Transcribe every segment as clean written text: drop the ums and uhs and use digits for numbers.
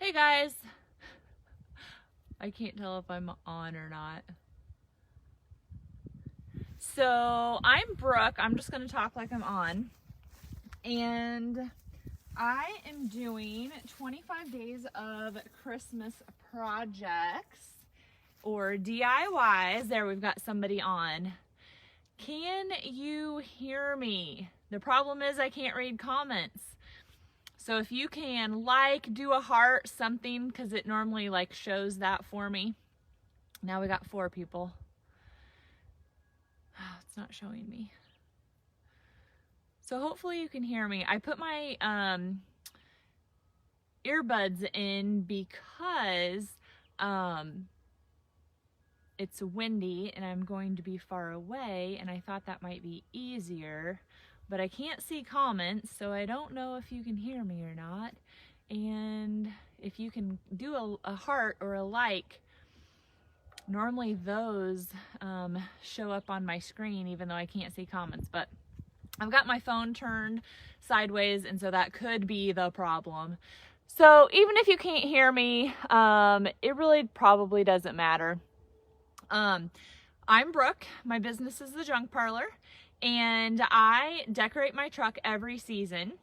Hey guys, I can't tell if I'm on or not. So I'm Brooke. I'm just going to talk like I'm on. And I am doing 25 days of Christmas projects or DIYs. There, we've got somebody on. Can you hear me? The problem is I can't read comments. So if you can do a heart, something, because it normally shows that for me. Now we got 4 people. Oh, it's not showing me. So hopefully you can hear me. I put my earbuds in because it's windy and I'm going to be far away, and I thought that might be easier. But I can't see comments, so I don't know if you can hear me or not. And if you can do a heart or a like, normally those show up on my screen even though I can't see comments. But I've got my phone turned sideways, and so that could be the problem. So even if you can't hear me, it really probably doesn't matter. I'm Brooke. My business is the Junk Parlor. And I decorate my truck every season,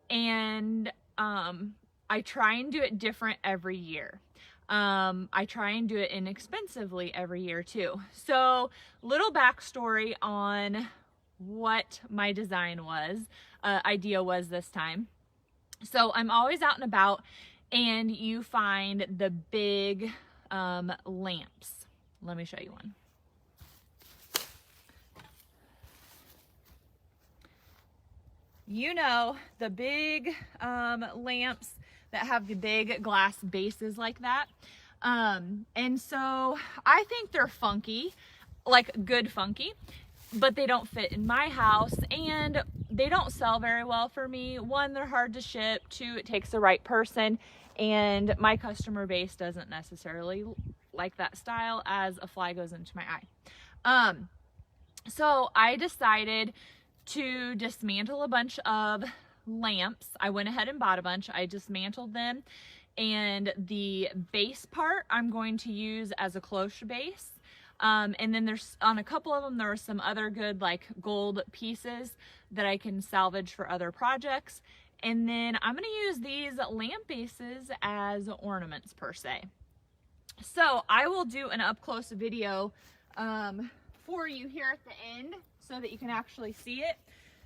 and I try and do it different every year. I try and do it inexpensively every year too. So little backstory on what my design idea was this time. So I'm always out and about, and you find the big lamps. Let me show you one. You know, the big lamps that have the big glass bases like that. And so I think they're funky, like good funky, but they don't fit in my house, and they don't sell very well for me. 1, they're hard to ship. 2, it takes the right person, and my customer base doesn't necessarily like that style as a fly goes into my eye. So I decided to dismantle a bunch of lamps. I went ahead and bought a bunch. I dismantled them, and the base part I'm going to use as a cloche base. And then there's, on a couple of them, there are some other good gold pieces that I can salvage for other projects. And then I'm going to use these lamp bases as ornaments per se. So I will do an up close video for you here at the end, so that you can actually see it.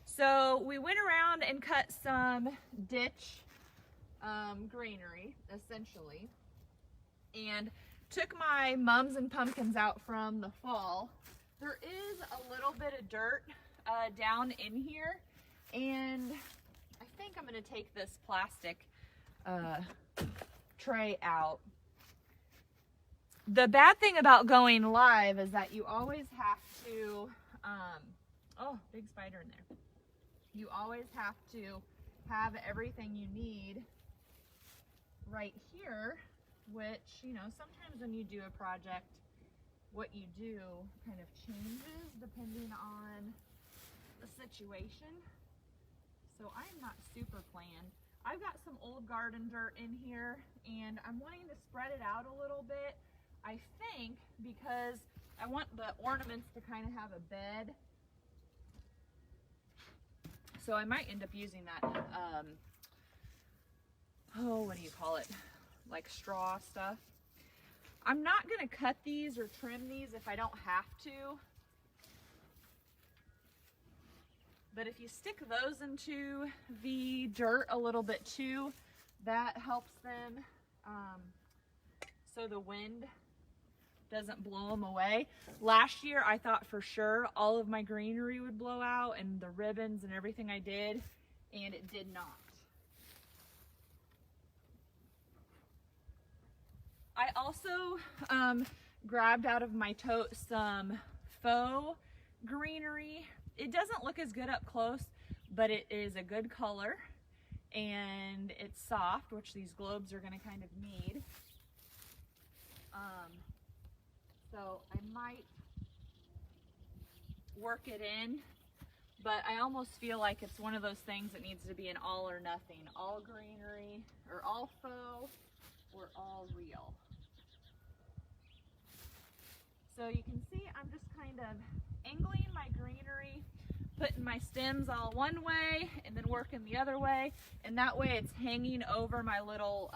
So we went around and cut some ditch greenery, essentially, and took my mums and pumpkins out from the fall. There is a little bit of dirt down in here, and I think I'm going to take this plastic tray out. The bad thing about going live is that you always have to oh, big spider in there. You always have to have everything you need right here, which, you know, sometimes when you do a project, what you do kind of changes depending on the situation. So I'm not super planned. I've got some old garden dirt in here, and I'm wanting to spread it out a little bit, I think, because I want the ornaments to kind of have a bed. So I might end up using that, oh, what do you call it? Like straw stuff. I'm not going to cut these or trim these if I don't have to. But if you stick those into the dirt a little bit too, that helps them so the wind doesn't blow them away. Last year I thought for sure all of my greenery would blow out, and the ribbons and everything I did, and it did not. I also grabbed out of my tote some faux greenery. It doesn't look as good up close, but it is a good color, and it's soft, which these globes are going to kind of need. So I might work it in, but I almost feel like it's one of those things that needs to be an all or nothing. All greenery or all faux, or all real. So you can see I'm just kind of angling my greenery, putting my stems all one way and then working the other way, and that way it's hanging over my little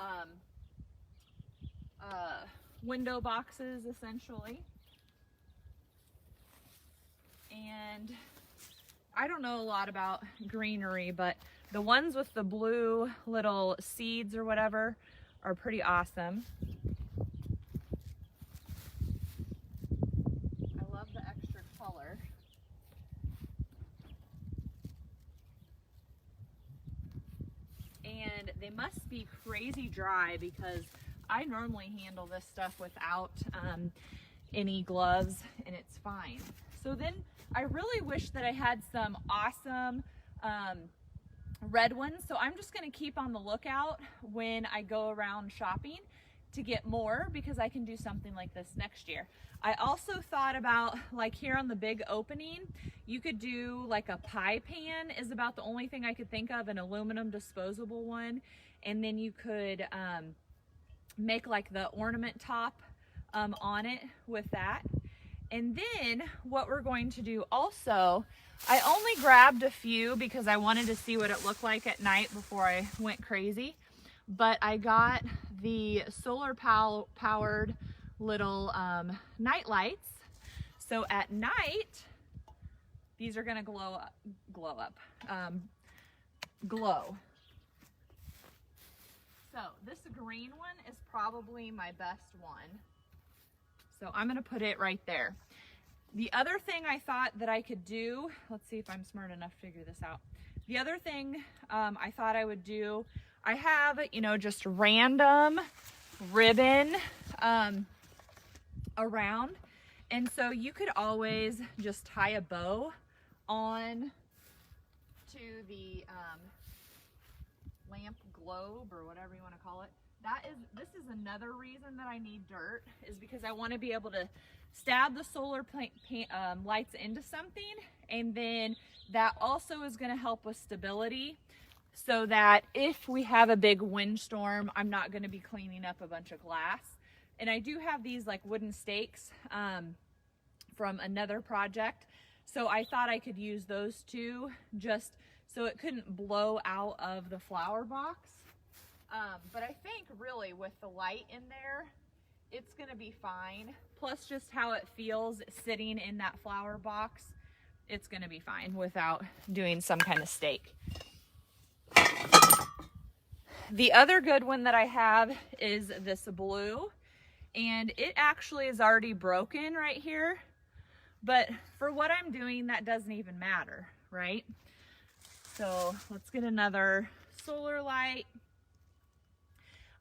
window boxes essentially. And I don't know a lot about greenery, but the ones with the blue little seeds or whatever are pretty awesome. I love the extra color. And they must be crazy dry because I normally handle this stuff without any gloves, and it's fine. So then I really wish that I had some awesome red ones. So I'm just gonna keep on the lookout when I go around shopping to get more, because I can do something like this next year. I also thought about, like here on the big opening, you could do like a pie pan is about the only thing I could think of, an aluminum disposable one. And then you could make like the ornament top on it with that. And then what we're going to do also, I only grabbed a few because I wanted to see what it looked like at night before I went crazy. But I got the solar powered little night lights. So at night, these are gonna glow. So this green one is probably my best one. So I'm gonna put it right there. The other thing I thought that I could do, let's see if I'm smart enough to figure this out. The other thing I thought I would do, I have, you know, just random ribbon around. And so you could always just tie a bow on to the lamp globe or whatever you want to call it. This is another reason that I need dirt, is because I want to be able to stab the solar lights into something, and then that also is going to help with stability, so that if we have a big windstorm, I'm not going to be cleaning up a bunch of glass. And I do have these like wooden stakes from another project, so I thought I could use those two just so it couldn't blow out of the flower box. But I think really with the light in there, it's gonna be fine. Plus just how it feels sitting in that flower box, it's gonna be fine without doing some kind of stake. The other good one that I have is this blue, and it actually is already broken right here. But for what I'm doing, that doesn't even matter, right? So let's get another solar light.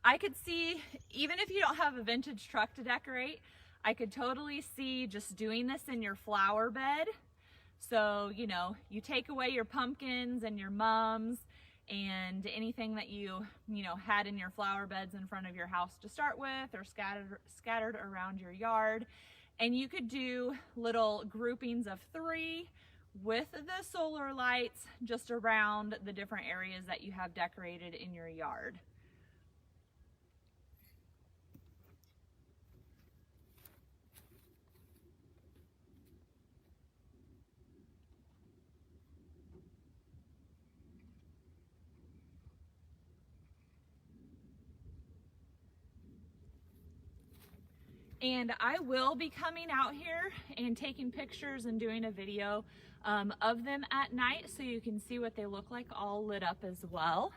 I could see, even if you don't have a vintage truck to decorate, I could totally see just doing this in your flower bed. So, you know, you take away your pumpkins and your mums and anything that you had in your flower beds in front of your house to start with, or scattered around your yard. And you could do little groupings of 3 with the solar lights just around the different areas that you have decorated in your yard. And I will be coming out here and taking pictures and doing a video of them at night, so you can see what they look like all lit up as well.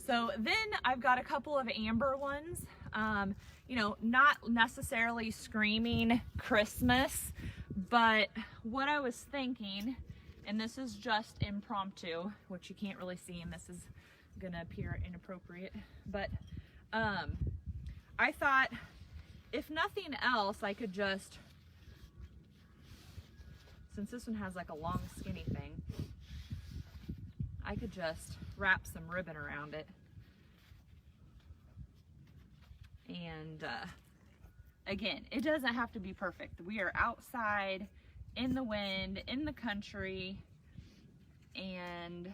So then I've got a couple of amber ones, you know, not necessarily screaming Christmas, but what I was thinking, and this is just impromptu, which you can't really see, and this is gonna appear inappropriate, but I thought if nothing else, I could just, since this one has like a long skinny thing, I could just wrap some ribbon around it. And again, it doesn't have to be perfect. We are outside in the wind, in the country, and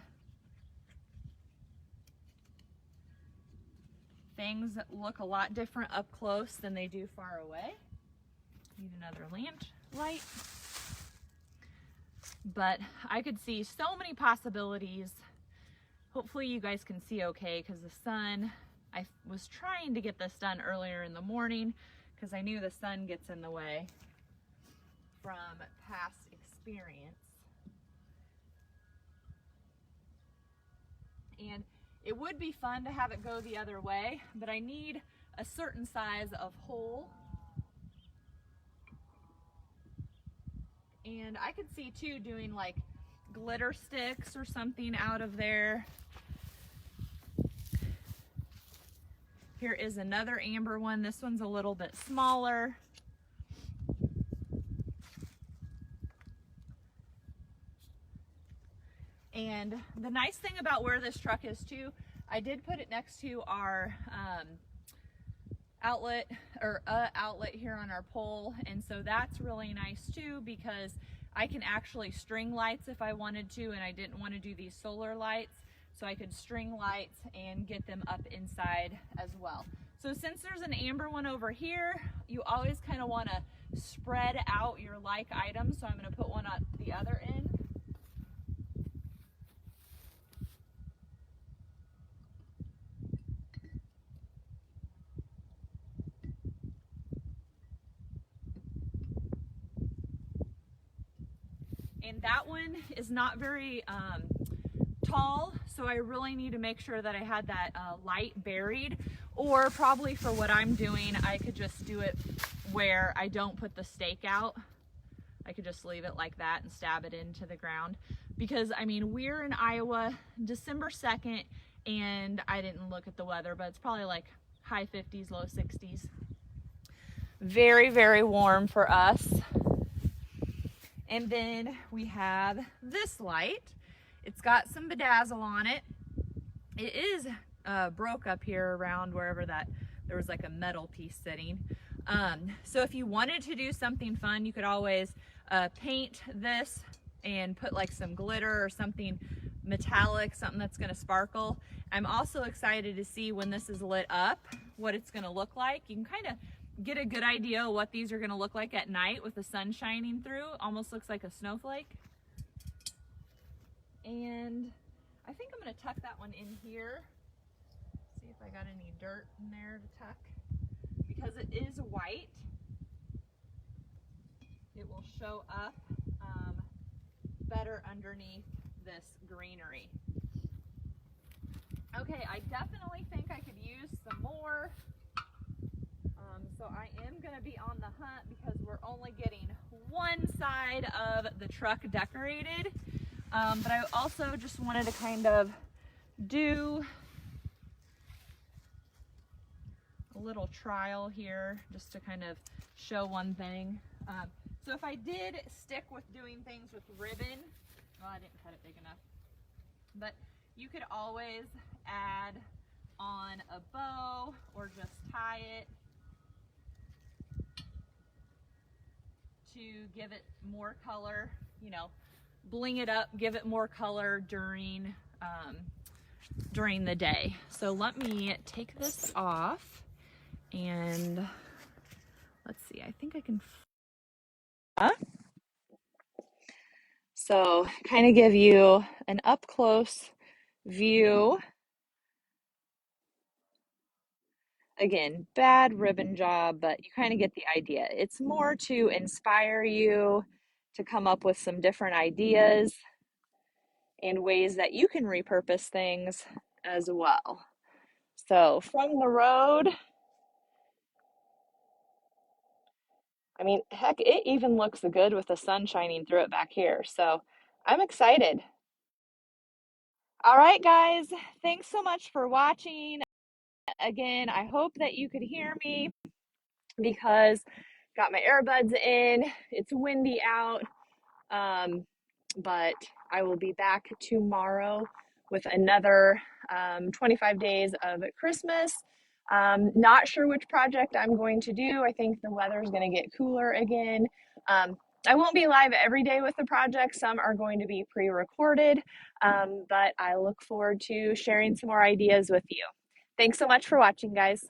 things look a lot different up close than they do far away. Need another lamp light. But I could see so many possibilities. Hopefully you guys can see okay, because the sun, I was trying to get this done earlier in the morning because I knew the sun gets in the way from past experience. And it would be fun to have it go the other way, but I need a certain size of hole. And I could see too doing like glitter sticks or something out of there. Here is another amber one. This one's a little bit smaller. And the nice thing about where this truck is too, I did put it next to our outlet here on our pole, and so that's really nice too, because I can actually string lights if I wanted to, and I didn't want to do these solar lights, so I could string lights and get them up inside as well. So since there's an amber one over here, you always kind of want to spread out your like items, so I'm going to put one on the other end. And that one is not very tall, so I really need to make sure that I had that light buried, or probably for what I'm doing, I could just do it where I don't put the stake out. I could just leave it like that and stab it into the ground, because I mean, we're in Iowa, December 2nd, and I didn't look at the weather, but it's probably like high 50s, low 60s. Very, very warm for us. And then we have this light. It's got some bedazzle on it. It is broke up here around wherever that there was like a metal piece sitting. So if you wanted to do something fun, you could always paint this and put like some glitter or something metallic, something that's going to sparkle. I'm also excited to see when this is lit up what it's going to look like. You can kind of get a good idea of what these are going to look like at night with the sun shining through. Almost looks like a snowflake. And I think I'm going to tuck that one in here. See if I got any dirt in there to tuck. Because it is white, it will show up better underneath this greenery. Okay, I definitely think I could use some more. So I am going to be on the hunt, because we're only getting one side of the truck decorated. But I also just wanted to kind of do a little trial here just to kind of show one thing. So if I did stick with doing things with ribbon, well, I didn't cut it big enough, but you could always add on a bow or just tie it to give it more color, you know, bling it up, give it more color during the day. So let me take this off and let's see, I think I can. So kind of give you an up close view. Again, bad ribbon job, but you kind of get the idea. It's more to inspire you to come up with some different ideas and ways that you can repurpose things as well. So from the road, I mean, heck, it even looks good with the sun shining through it back here. So I'm excited. All right, guys, thanks so much for watching. Again, I hope that you could hear me, because got my earbuds in, it's windy out, but I will be back tomorrow with another 25 days of Christmas. Not sure which project I'm going to do. I think the weather is going to get cooler again. I won't be live every day with the project. Some are going to be pre-recorded, but I look forward to sharing some more ideas with you. Thanks so much for watching, guys.